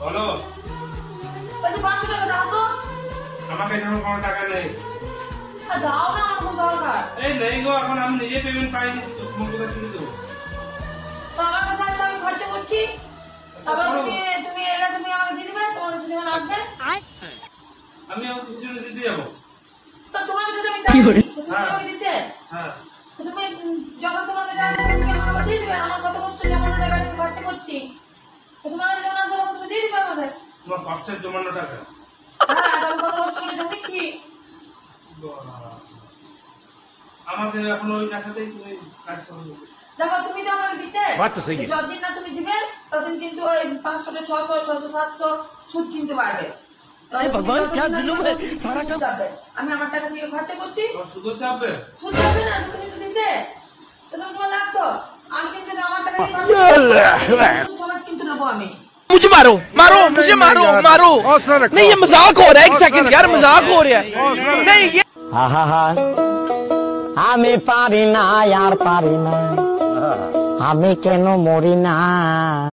বলো। ওই যে 500 টাকা দাও তো। আমাকে এখন কোনো টাকা নেই। দাও না, আমার খুব দরকার। এই নেই গো, এখন আমি নিজে পেমেন্ট পাইনি, তোমার কোথা থেকে দেবো? তো আমার কাছে আসলে আমি খরচা করছি। তারপর তুমি এলে তুমি আমাকে দিয়ে দিবে, তোমার কাছে যখন আসবে। আমি আমার কিছু জন্য দিতে যাবো। তো তোমার কাছে আমি চাইছি, তো তুমি আমাকে দিতে। হ্যাঁ। তো তুমি যখন তোমার কাছে আসবে তুমি আমাকে দিয়ে দিবে। আমার কত কষ্ট জমানো টাকা আমি খরচা করছি। তো তোমার কাছে যখন আসবে তখন তুমি দিয়ে দিবে আমাকে। তোমার খরচার জমানো টাকা? হ্যাঁ, আমি কত কষ্ট করে জমিয়েছি। আমাকে এখন ওই টাকাতেই তুমি কাজ করো। দেখো তুমি তো আমাকে দিতে, যতদিন না তুমি দিবে ততদিন কিন্তু ওই 500 600 600 700 সুদ কিনতে পারবে। ভগবান কি জুলুম है सारा काम। আমি আমার টাকা দিয়ে খরচা করছি, সুদ চাপবে? সুদ চাপবে না, তুমি তো দিতে। তো তুমি তোমার লাগতো, আমি কিন্তু আমার টাকা দিয়ে খরচা সুদ সমাজ কিন্তু নেবো আমি। मुझे मारो मारो मुझे मारो मारो नहीं, ये मजाक हो रहा है। एक सेकंड यार, मजाक हो रहा है। नहीं ये আমি পারি না আর পারি না, আমি কেন মরি না।